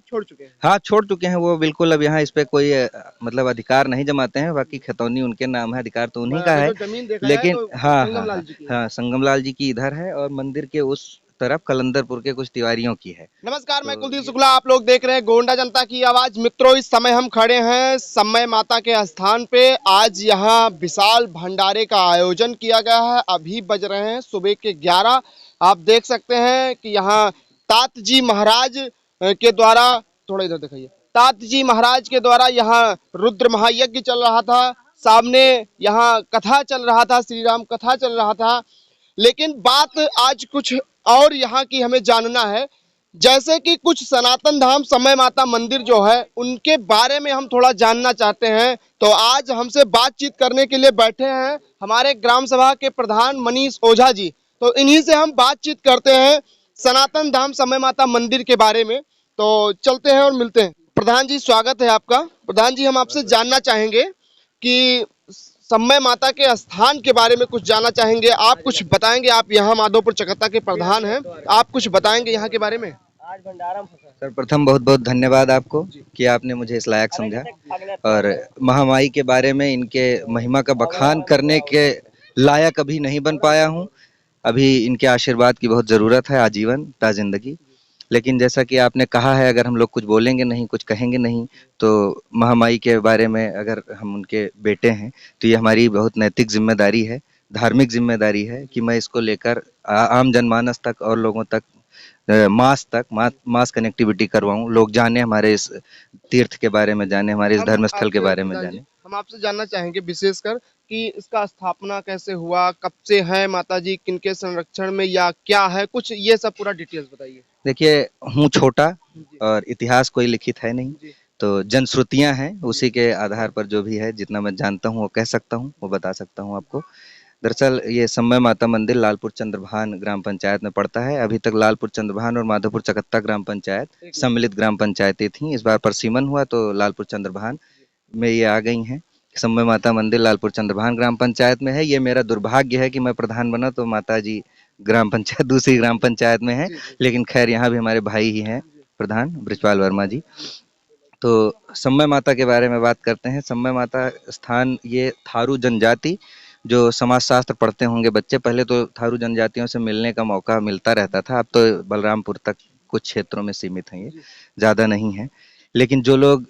छोड़ चुके हैं। हाँ, छोड़ चुके हैं वो बिल्कुल। अब यहाँ इस पे कोई मतलब अधिकार नहीं जमाते हैं। बाकी खतौनी उनके नाम है, अधिकार तो उन्हीं का अगर है। जो जमीन देखा जाए लेकिन तो हाँ संगम हाँ लाल हाँ जी की है। हाँ, संगमलाल जी की इधर है और मंदिर के उस तरफ कलंदरपुर के कुछ तिवारियों की है। नमस्कार, मैं तो कुलदीप ये शुक्ला, आप लोग देख रहे हैं गोंडा जनता की आवाज। मित्रों, इस समय हम खड़े हैं समय माता के स्थान पे। आज यहाँ विशाल भंडारे का आयोजन किया गया है। अभी बज रहे हैं सुबह के 11। आप देख सकते हैं कि यहाँ तात जी महाराज के द्वारा, थोड़ा इधर दिखाइए, तात जी महाराज के द्वारा यहाँ रुद्र महायज्ञ चल रहा था। सामने यहाँ कथा चल रहा था, श्री राम कथा चल रहा था। लेकिन बात आज कुछ और यहाँ की हमें जानना है। जैसे कि कुछ सनातन धाम समय माता मंदिर जो है उनके बारे में हम थोड़ा जानना चाहते हैं। तो आज हमसे बातचीत करने के लिए बैठे हैं हमारे ग्राम सभा के प्रधान मनीष ओझा जी। तो इन्हीं से हम बातचीत करते हैं सनातन धाम समय माता मंदिर के बारे में। तो चलते हैं और मिलते हैं। प्रधान जी, स्वागत है आपका। प्रधान जी, हम आपसे जानना चाहेंगे कि समय माता के स्थान के बारे में कुछ जानना चाहेंगे। आप कुछ बताएंगे। आप यहाँ माधोपुर चकत्ता के प्रधान हैं, आप कुछ बताएंगे यहाँ के बारे में। सर्वप्रथम बहुत बहुत धन्यवाद आपको कि आपने मुझे इस लायक समझा और महामाई के बारे में, इनके महिमा का बखान करने के लायक अभी नहीं बन पाया हूँ। अभी इनके आशीर्वाद की बहुत ज़रूरत है आजीवन ता जिंदगी। लेकिन जैसा कि आपने कहा है, अगर हम लोग कुछ बोलेंगे नहीं, कुछ कहेंगे नहीं, तो महामाई के बारे में अगर हम उनके बेटे हैं तो ये हमारी बहुत नैतिक जिम्मेदारी है, धार्मिक जिम्मेदारी है कि मैं इसको लेकर आम जनमानस तक और लोगों तक मास कनेक्टिविटी करवाऊं। लोग जाने हमारे इस तीर्थ के बारे में, जाने हमारे इस धर्म स्थल के बारे में प्रधान जी, जाने। हम आपसे जानना चाहेंगे विशेषकर कि इसका स्थापना कैसे हुआ, कब से है माता जी, किनके संरक्षण में, या क्या है, कुछ ये सब पूरा डिटेल्स बताइए। देखिए, हूँ छोटा जी और इतिहास कोई लिखित है नहीं, जी तो जनश्रुतियां हैं, उसी के आधार पर जो भी है, जितना मैं जानता हूँ वो कह सकता हूँ, वो बता सकता हूँ आपको। दरअसल ये समय माता मंदिर लालपुर चंद्रभान ग्राम पंचायत में पड़ता है। अभी तक लालपुर चंद्रभान और माधोपुर चकत्ता ग्राम पंचायत सम्मिलित ग्राम पंचायतें थीं। इस बार परसिमन हुआ तो लालपुर चंद्रभान में ये आ गई हैं। समय माता मंदिर लालपुर चंद्रभान ग्राम पंचायत में है। ये मेरा दुर्भाग्य है कि मैं प्रधान बना तो माता जी ग्राम पंचायत दूसरी ग्राम पंचायत में है। लेकिन खैर, यहाँ भी हमारे भाई ही हैं प्रधान, बृजपाल वर्मा जी। तो समय माता के बारे में बात करते हैं। समय माता स्थान ये थारू जनजाति, जो समाज शास्त्र पढ़ते होंगे बच्चे, पहले तो थारू जनजातियों से मिलने का मौका मिलता रहता था। अब तो बलरामपुर तक कुछ क्षेत्रों में सीमित हैं, ये ज़्यादा नहीं है। लेकिन जो लोग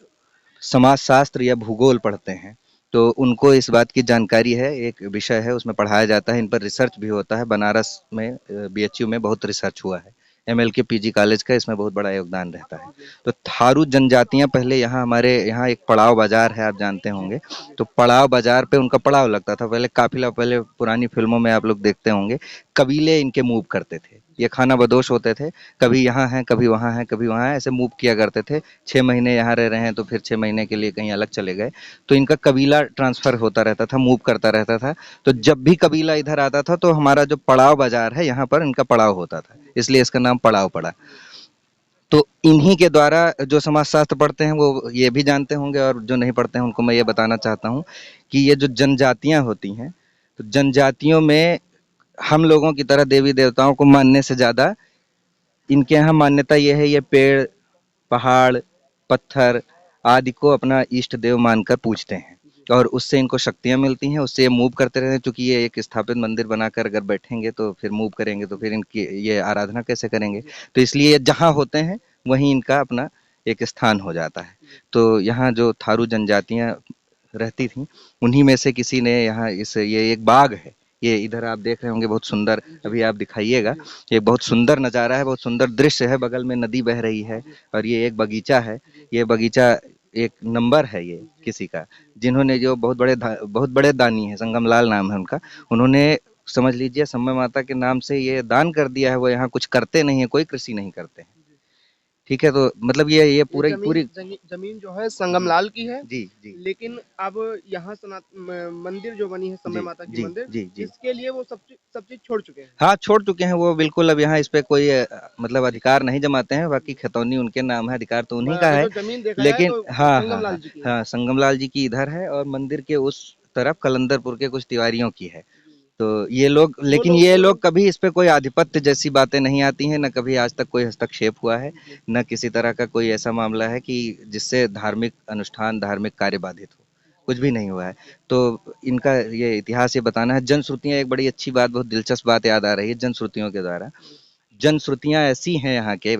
समाज शास्त्र या भूगोल पढ़ते हैं तो उनको इस बात की जानकारी है। एक विषय है, उसमें पढ़ाया जाता है, इन पर रिसर्च भी होता है। बनारस में बीएचयू में बहुत रिसर्च हुआ है। एमएलके पीजी कॉलेज का इसमें बहुत बड़ा योगदान रहता है। तो थारू जनजातियां पहले यहाँ, हमारे यहाँ एक पड़ाव बाजार है, आप जानते होंगे। तो पड़ाव बाजार पे उनका पड़ाव लगता था पहले। काफिला, पहले पुरानी फिल्मों में आप लोग देखते होंगे, कबीले इनके मूव करते थे। ये खाना बदोश होते थे, कभी यहाँ हैं, कभी वहाँ हैं, कभी वहाँ हैं, ऐसे मूव किया करते थे। 6 महीने यहाँ रह रहे हैं तो फिर 6 महीने के लिए कहीं अलग चले गए। तो इनका कबीला ट्रांसफर होता रहता था, मूव करता रहता था। तो जब भी कबीला इधर आता था तो हमारा जो पड़ाव बाजार है, यहाँ पर इनका पड़ाव होता था, इसलिए इसका नाम पड़ाव पड़ा। तो इन्हीं के द्वारा जो समाजशास्त्र पढ़ते हैं वो ये भी जानते होंगे, और जो नहीं पढ़ते हैं उनको मैं ये बताना चाहता हूँ कि ये जो जनजातियाँ होती हैं, तो जनजातियों में हम लोगों की तरह देवी देवताओं को मानने से ज़्यादा इनके यहाँ मान्यता ये है, ये पेड़, पहाड़, पत्थर आदि को अपना इष्ट देव मानकर पूजते हैं और उससे इनको शक्तियाँ मिलती हैं, उससे ये मूव करते रहते हैं। चूँकि ये एक स्थापित मंदिर बनाकर अगर बैठेंगे तो फिर मूव करेंगे तो फिर इनकी ये आराधना कैसे करेंगे? तो इसलिए ये जहाँ होते हैं वहीं इनका अपना एक स्थान हो जाता है। तो यहाँ जो थारू जनजातियाँ रहती थीं, उन्हीं में से किसी ने यहाँ ये एक बाग है, ये इधर आप देख रहे होंगे, बहुत सुंदर, अभी आप दिखाइएगा। ये बहुत सुंदर नज़ारा है, बहुत सुंदर दृश्य है। बगल में नदी बह रही है और ये एक बगीचा है। ये बगीचा एक नंबर है ये किसी का, जिन्होंने, जो बहुत बड़े दानी है, संगमलाल नाम है उनका, उन्होंने समझ लीजिए समय माता के नाम से ये दान कर दिया है। वो यहाँ कुछ करते नहीं है, कोई कृषि नहीं करते हैं। ठीक है, तो मतलब ये पूरी पूरी जमीन जो है संगमलाल की है। जी जी लेकिन अब यहाँ मंदिर जो बनी है समय जी माता की जी मंदिर, जी जी इसके लिए वो सब चीज छोड़ चुके हैं। हाँ, छोड़ चुके हैं वो बिल्कुल। अब यहाँ इस पे कोई मतलब अधिकार नहीं जमाते हैं। बाकी खतौनी उनके नाम है, अधिकार तो उन्हीं का अगर है। जो जमीन देखा जाए लेकिन तो हाँ हाँ संगम लाल हाँ जी की है। हाँ, संगमलाल जी की इधर है और मंदिर के उस तरफ कलंदरपुर के कुछ तिवारियों की है। तो ये लोग, लेकिन लोग ये लोग कभी इस पे कोई आधिपत्य जैसी बातें नहीं आती हैं, न कभी आज तक कोई हस्तक्षेप हुआ है, न किसी तरह का कोई ऐसा मामला है कि जिससे धार्मिक अनुष्ठान, धार्मिक कार्य बाधित हो। कुछ भी नहीं हुआ है। तो इनका ये इतिहास ये बताना है। जनश्रुतियाँ, एक बड़ी अच्छी बात, बहुत दिलचस्प बात याद आ रही है जनश्रुतियों के द्वारा। जनश्रुतियाँ ऐसी हैं यहाँ के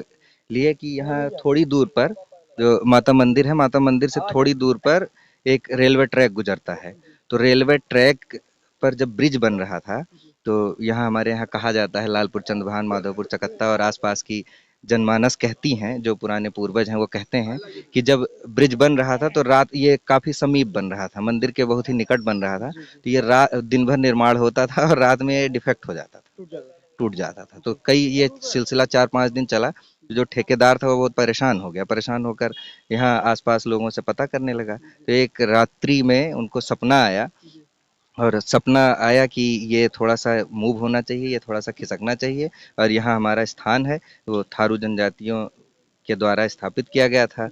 लिए कि यहाँ थोड़ी दूर पर जो माता मंदिर है, माता मंदिर से थोड़ी दूर पर एक रेलवे ट्रैक गुजरता है। तो रेलवे ट्रैक पर जब ब्रिज बन रहा था, तो यहाँ हमारे यहाँ कहा जाता है, लालपुर चंद्रभान, माधोपुर चकत्ता और आसपास की जनमानस कहती हैं, जो पुराने पूर्वज हैं वो कहते हैं कि जब ब्रिज बन रहा था तो रात, ये काफी समीप बन रहा था, मंदिर के बहुत ही निकट बन रहा था, तो ये रात दिन भर निर्माण होता था और रात में डिफेक्ट हो जाता था, टूट जाता था। तो कई ये सिलसिला 4-5 दिन चला। जो ठेकेदार था वो बहुत परेशान हो गया, परेशान होकर यहाँ आसपास लोगों से पता करने लगा। तो एक रात्रि में उनको सपना आया, और सपना आया कि ये थोड़ा सा मूव होना चाहिए, ये थोड़ा सा खिसकना चाहिए, और यहाँ हमारा स्थान है, वो थारू जनजातियों के द्वारा स्थापित किया गया था।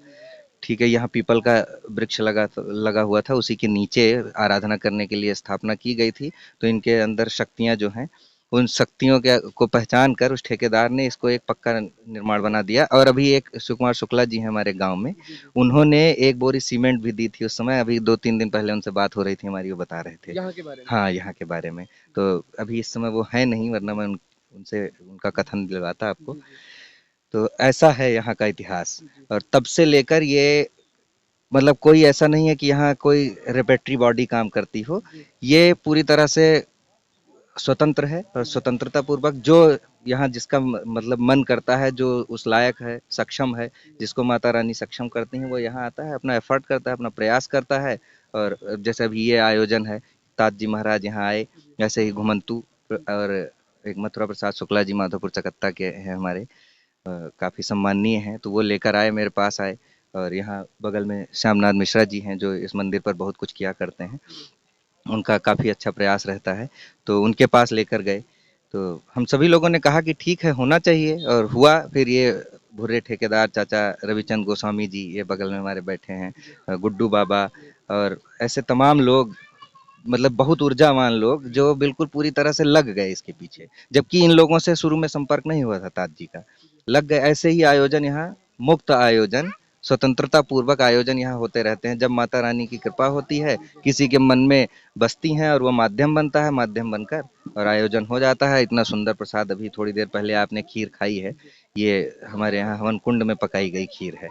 ठीक है, यहाँ पीपल का वृक्ष लगा हुआ था, उसी के नीचे आराधना करने के लिए स्थापना की गई थी। तो इनके अंदर शक्तियाँ जो हैं, उन शक्तियों के को पहचान कर उस ठेकेदार ने इसको एक पक्का निर्माण बना दिया। और अभी एक सुकुमार शुक्ला जी हैं हमारे गांव में, उन्होंने एक बोरी सीमेंट भी दी थी उस समय। अभी 2-3 दिन पहले उनसे बात हो रही थी हमारी, वो बता रहे थे यहाँ के बारे में। हाँ, यहाँ के बारे में। तो अभी इस समय वो है नहीं, वरना मैं उनसे उनका कथन दिलवाता आपको। तो ऐसा है यहाँ का इतिहास। और तब से लेकर ये, मतलब कोई ऐसा नहीं है कि यहाँ कोई रेपेटरी बॉडी काम करती हो। ये पूरी तरह से स्वतंत्र है, और स्वतंत्रता पूर्वक जो यहाँ जिसका मतलब मन करता है, जो उस लायक है, सक्षम है, जिसको माता रानी सक्षम करती हैं, वो यहाँ आता है, अपना एफर्ट करता है, अपना प्रयास करता है। और जैसे अभी ये आयोजन है, ताज जी महाराज यहाँ आए, ऐसे ही घुमंतु और एक मथुरा प्रसाद शुक्ला जी माधोपुर चकत्ता के हैं हमारे, काफ़ी सम्माननीय हैं, तो वो लेकर आए, मेरे पास आए। और यहाँ बगल में श्यामनाथ मिश्रा जी हैं, जो इस मंदिर पर बहुत कुछ किया करते हैं, उनका काफ़ी अच्छा प्रयास रहता है, तो उनके पास लेकर गए। तो हम सभी लोगों ने कहा कि ठीक है, होना चाहिए, और हुआ। फिर ये भुर्रे ठेकेदार चाचा रविचंद गोस्वामी जी, ये बगल में हमारे बैठे हैं, गुड्डू बाबा, और ऐसे तमाम लोग, मतलब बहुत ऊर्जावान लोग, जो बिल्कुल पूरी तरह से लग गए इसके पीछे, जबकि इन लोगों से शुरू में संपर्क नहीं हुआ था ताज जी का, लग गए। ऐसे ही आयोजन यहाँ, मुक्त आयोजन, स्वतंत्रता पूर्वक आयोजन यहाँ होते रहते हैं। जब माता रानी की कृपा होती है, किसी के मन में बसती हैं, और वो माध्यम बनता है, माध्यम बनकर और आयोजन हो जाता है। इतना सुंदर प्रसाद, अभी थोड़ी देर पहले आपने खीर खाई है, ये हमारे यहाँ हवन कुंड में पकाई गई खीर है।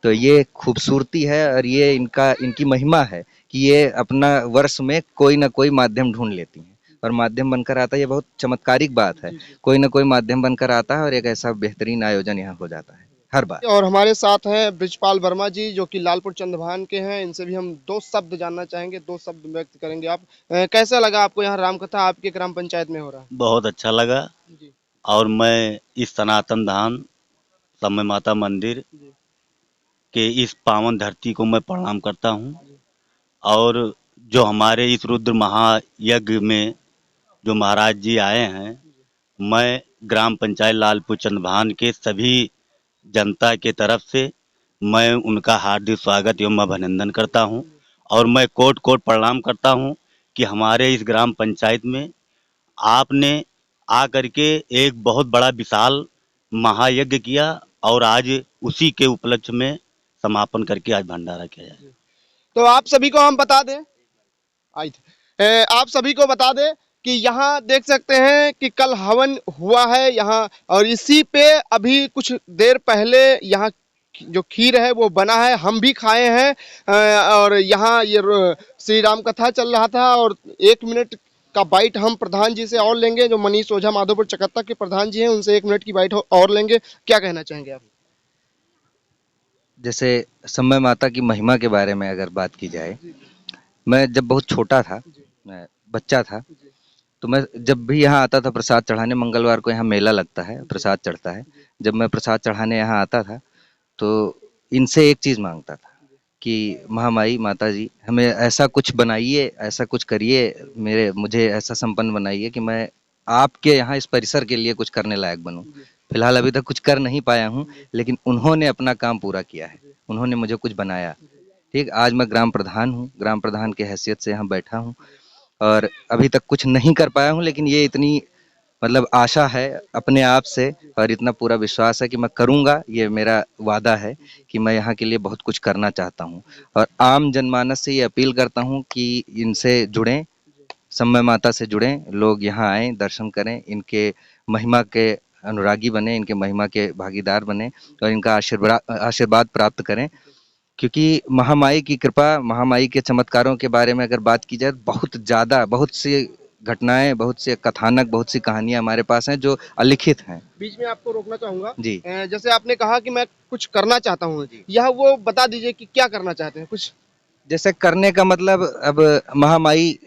तो ये खूबसूरती है, और ये इनकी महिमा है कि ये अपना वर्ष में कोई ना कोई माध्यम ढूंढ लेती हैं, और माध्यम बनकर आता है। ये बहुत चमत्कारिक बात है, कोई ना कोई माध्यम बनकर आता है, और एक ऐसा बेहतरीन आयोजन यहाँ हो जाता है हर बार। और हमारे साथ हैं ब्रिजपाल वर्मा जी, जो कि लालपुर चंद्रभान के हैं। इनसे भी हम दो शब्द जानना चाहेंगे, दो शब्द व्यक्त करेंगे। आप कैसा लगा आपको यहाँ रामकथा आपके ग्राम पंचायत में हो रहा बहुत अच्छा लगा। है? जी और मैं इस सनातन धाम समय माता मंदिर जी के इस पावन धरती को मैं प्रणाम करता हूँ। और जो हमारे इस रुद्र महायज्ञ में जो महाराज जी आए हैं, मैं ग्राम पंचायत लालपुर चंद्रभान के सभी जनता के तरफ से मैं उनका हार्दिक स्वागत एवं अभिनंदन करता हूँ। और मैं कोट कोट प्रणाम करता हूँ कि हमारे इस ग्राम पंचायत में आपने आकर के एक बहुत बड़ा विशाल महायज्ञ किया, और आज उसी के उपलक्ष्य में समापन करके आज भंडारा किया जाए। तो आप सभी को हम बता दें, आई थे आप सभी को बता दें कि यहाँ देख सकते हैं कि कल हवन हुआ है यहाँ, और इसी पे अभी कुछ देर पहले यहाँ जो खीर है वो बना है, हम भी खाए हैं। और यहाँ ये श्री राम कथा चल रहा था, और 1 मिनट का बाइट हम प्रधान जी से और लेंगे, जो मनीष ओझा माधोपुर चकत्ता के प्रधान जी हैं, उनसे 1 मिनट की बाइट और लेंगे। क्या कहना चाहेंगे आप? जैसे समय माता की महिमा के बारे में अगर बात की जाए, मैं जब बहुत छोटा था, मैं बच्चा था, तो मैं जब भी यहाँ आता था प्रसाद चढ़ाने, मंगलवार को यहाँ मेला लगता है, प्रसाद चढ़ता है, जब मैं प्रसाद चढ़ाने यहाँ आता था, तो इनसे एक चीज़ मांगता था कि महामाई माता जी, हमें ऐसा कुछ बनाइए, ऐसा कुछ करिए, मुझे ऐसा संपन्न बनाइए कि मैं आपके यहाँ इस परिसर के लिए कुछ करने लायक बनूं। फिलहाल अभी तक कुछ कर नहीं पाया हूँ, लेकिन उन्होंने अपना काम पूरा किया है, उन्होंने मुझे कुछ बनाया। ठीक, आज मैं ग्राम प्रधान हूँ, ग्राम प्रधान की हैसियत से यहाँ बैठा हूँ, और अभी तक कुछ नहीं कर पाया हूँ, लेकिन ये इतनी मतलब आशा है अपने आप से और इतना पूरा विश्वास है कि मैं करूँगा। ये मेरा वादा है कि मैं यहाँ के लिए बहुत कुछ करना चाहता हूँ और आम जनमानस से ये अपील करता हूँ कि इनसे जुड़ें, समय माता से जुड़ें, लोग यहाँ आएँ, दर्शन करें, इनके महिमा के अनुरागी बने, इनके महिमा के भागीदार बने और इनका आशीर्वाद प्राप्त करें। क्योंकि महामाई की कृपा, महामाई के चमत्कारों के बारे में अगर बात की जाए, बहुत ज़्यादा, बहुत सी घटनाएं, बहुत से कथानक, बहुत सी कहानियां हमारे पास हैं जो अलिखित हैं। बीच में आपको रोकना चाहूंगा। जी। जैसे आपने कहा कि मैं कुछ करना चाहता हूँ, यह वो बता दीजिए कि क्या करना चाहते हैं कुछ। जैसे करने का मतलब, अब महामाई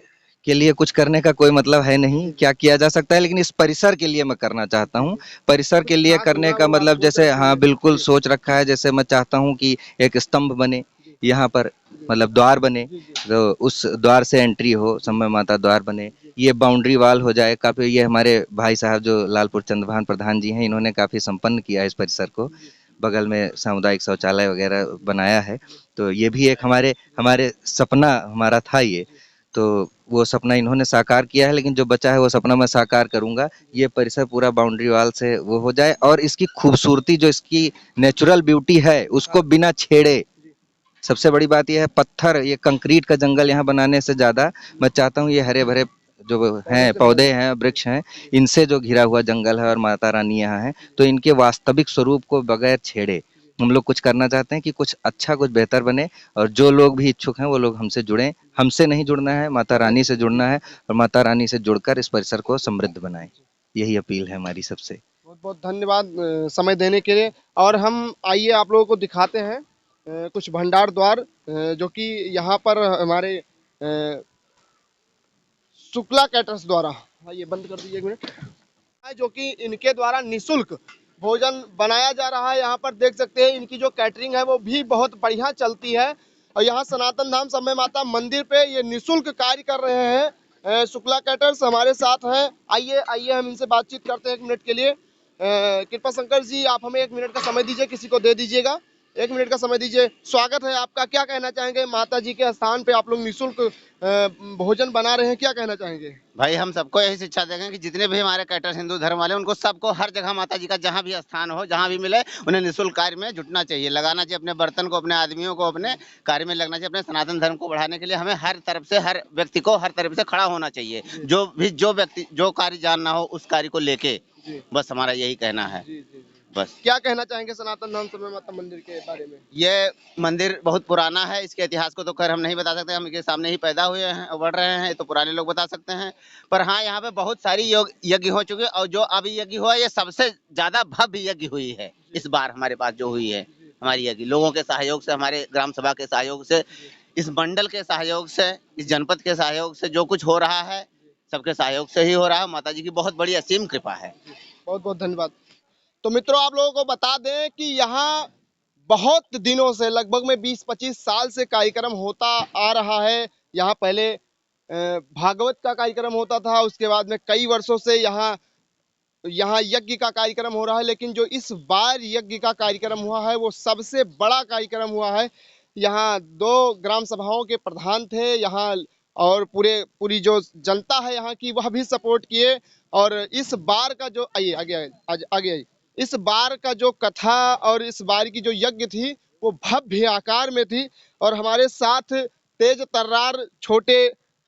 के लिए कुछ करने का कोई मतलब है नहीं, क्या किया जा सकता है, लेकिन इस परिसर के लिए मैं करना चाहता हूँ। परिसर के लिए करने का मतलब, जैसे हाँ बिल्कुल सोच रखा है, जैसे मैं चाहता हूँ कि एक स्तंभ बने यहाँ पर, मतलब द्वार बने, तो उस द्वार से एंट्री हो, समय माता द्वार बने, ये बाउंड्री वाल हो जाए काफी। ये हमारे भाई साहब जो लालपुर चंद्रभान प्रधान जी हैं, इन्होंने काफी संपन्न किया है इस परिसर को, बगल में सामुदायिक शौचालय वगैरह बनाया है। तो ये भी एक हमारे हमारे सपना हमारा था ये, तो वो सपना इन्होंने साकार किया है, लेकिन जो बचा है वो सपना मैं साकार करूंगा। ये परिसर पूरा बाउंड्री वाल से वो हो जाए और इसकी खूबसूरती, जो इसकी नेचुरल ब्यूटी है, उसको बिना छेड़े। सबसे बड़ी बात यह है, पत्थर, ये कंक्रीट का जंगल यहाँ बनाने से ज्यादा मैं चाहता हूँ ये हरे भरे जो हैं पौधे हैं, वृक्ष हैं, इनसे जो घिरा हुआ जंगल है और माता रानी यहाँ है, तो इनके वास्तविक स्वरूप को बगैर छेड़े हम लोग कुछ करना चाहते हैं कि कुछ अच्छा, कुछ बेहतर बने। और जो लोग भी इच्छुक हैं वो लोग हमसे जुड़ें, हमसे नहीं जुड़ना है, माता रानी से जुड़ना है और माता रानी से जुड़कर इस परिसर को समृद्ध बनाएं। यही अपील है हमारी सबसे। बहुत बहुत धन्यवाद समय देने के लिए। और हम आइए आप लोगों को दिखाते हैं कुछ भंडार द्वार जो कि यहाँ पर हमारे शुक्ला कैटर्स द्वारा, हाँ ये बंद कर दीजिए एक मिनट, जो कि इनके द्वारा निशुल्क भोजन बनाया जा रहा है। यहाँ पर देख सकते हैं इनकी जो कैटरिंग है वो भी बहुत बढ़िया चलती है और यहाँ सनातन धाम समय माता मंदिर पे ये निशुल्क कार्य कर रहे हैं। शुक्ला कैटर्स हमारे साथ हैं, आइए आइए हम इनसे बातचीत करते हैं 1 मिनट के लिए। कृपा शंकर जी, आप हमें 1 मिनट का समय दीजिए, किसी को दे दीजिएगा 1 मिनट का समय दीजिए। स्वागत है आपका, क्या कहना चाहेंगे? माता जी के स्थान पे आप लोग निःशुल्क भोजन बना रहे हैं, क्या कहना चाहेंगे? भाई हम सबको यही शिक्षा देंगे कि जितने भी हमारे कैटर हिंदू धर्म वाले, उनको सबको हर जगह माता जी का जहाँ भी स्थान हो, जहाँ भी मिले, उन्हें निःशुल्क कार्य में जुटना चाहिए, लगाना चाहिए अपने बर्तन को, अपने आदमियों को अपने कार्य में लगना चाहिए। अपने सनातन धर्म को बढ़ाने के लिए हमें हर तरफ से, हर व्यक्ति को हर तरफ से खड़ा होना चाहिए। जो व्यक्ति जो कार्य जानना हो उस कार्य को लेके, बस हमारा यही कहना है। बस क्या कहना चाहेंगे सनातन धाम समय माता मंदिर के बारे में? ये मंदिर बहुत पुराना है, इसके इतिहास को तो खैर हम नहीं बता सकते, हम इनके सामने ही पैदा हुए हैं और बढ़ रहे हैं, तो पुराने लोग बता सकते हैं। पर हाँ, यहाँ पे बहुत सारी यज्ञ हो चुके, और जो अभी यज्ञ हुआ ये सबसे ज्यादा भव्य यज्ञ हुई है इस बार हमारे पास जो हुई है। हमारी यज्ञ लोगों के सहयोग से, हमारे ग्राम सभा के सहयोग से, इस मंडल के सहयोग से, इस जनपद के सहयोग से जो कुछ हो रहा है, सबके सहयोग से ही हो रहा है। माता जी की बहुत बड़ी असीम कृपा है। बहुत बहुत धन्यवाद। तो मित्रों, आप लोगों को बता दें कि यहाँ बहुत दिनों से, लगभग में 20-25 साल से कार्यक्रम होता आ रहा है। यहाँ पहले भागवत का कार्यक्रम होता था, उसके बाद में कई वर्षों से यहाँ यज्ञ का कार्यक्रम हो रहा है, लेकिन जो इस बार यज्ञ का कार्यक्रम हुआ है वो सबसे बड़ा कार्यक्रम हुआ है। यहाँ 2 ग्राम सभाओं के प्रधान थे यहाँ, और पूरी जो जनता है यहाँ की वह भी सपोर्ट किए। और इस बार का जो आइए आगे आइए, इस बार का जो कथा और इस बार की जो यज्ञ थी वो भव्य आकार में थी। और हमारे साथ तेज तर्रार, छोटे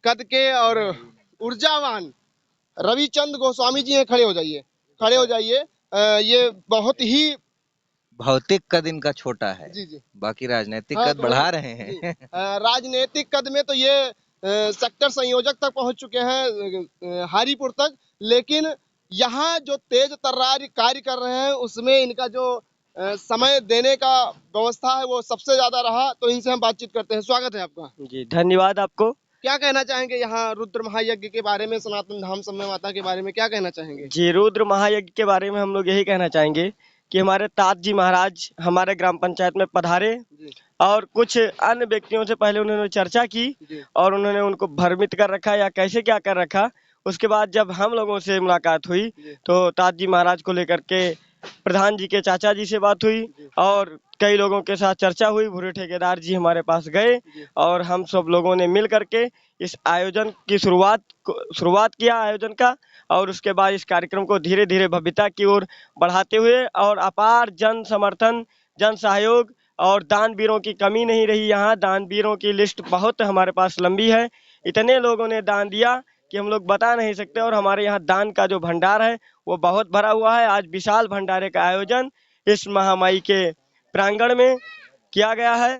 कद के और ऊर्जावान रविचंद गोस्वामी जी हैं, खड़े हो जाइए, खड़े हो जाइए। ये बहुत ही भौतिक कद इनका छोटा है, जी जी, बाकी राजनीतिक हाँ, कद बढ़ा रहे हैं। राजनीतिक कद में तो ये सेक्टर संयोजक तक पहुंच चुके हैं, हारीपुर तक। लेकिन यहाँ जो तेज तर्रार कार्य कर रहे हैं उसमें इनका जो समय देने का व्यवस्था है वो सबसे ज्यादा रहा। तो इनसे हम बातचीत करते हैं। स्वागत है आपका। जी धन्यवाद आपको। क्या कहना चाहेंगे यहाँ रुद्र महायज्ञ के बारे में, सनातन धाम समय माता के बारे में क्या कहना चाहेंगे? जी, रुद्र महायज्ञ के बारे में हम लोग यही कहना चाहेंगे कि हमारे तात जी महाराज हमारे ग्राम पंचायत में पधारे और कुछ अन्य व्यक्तियों से पहले उन्होंने चर्चा की और उन्होंने उनको भ्रमित कर रखा या कैसे क्या कर रखा। उसके बाद जब हम लोगों से मुलाकात हुई तो तात जी महाराज को लेकर के प्रधान जी के चाचा जी से बात हुई और कई लोगों के साथ चर्चा हुई। भूरे ठेकेदार जी हमारे पास गए और हम सब लोगों ने मिल करके इस आयोजन की शुरुआत किया आयोजन का, और उसके बाद इस कार्यक्रम को धीरे धीरे भव्यता की ओर बढ़ाते हुए और अपार जन समर्थन, जन सहयोग और दानवीरों की कमी नहीं रही। यहाँ दानवीरों की लिस्ट बहुत हमारे पास लंबी है। इतने लोगों ने दान दिया कि हम लोग बता नहीं सकते, और हमारे यहाँ दान का जो भंडार है वो बहुत भरा हुआ है। आज विशाल भंडारे का आयोजन इस महामाई के प्रांगण में किया गया है।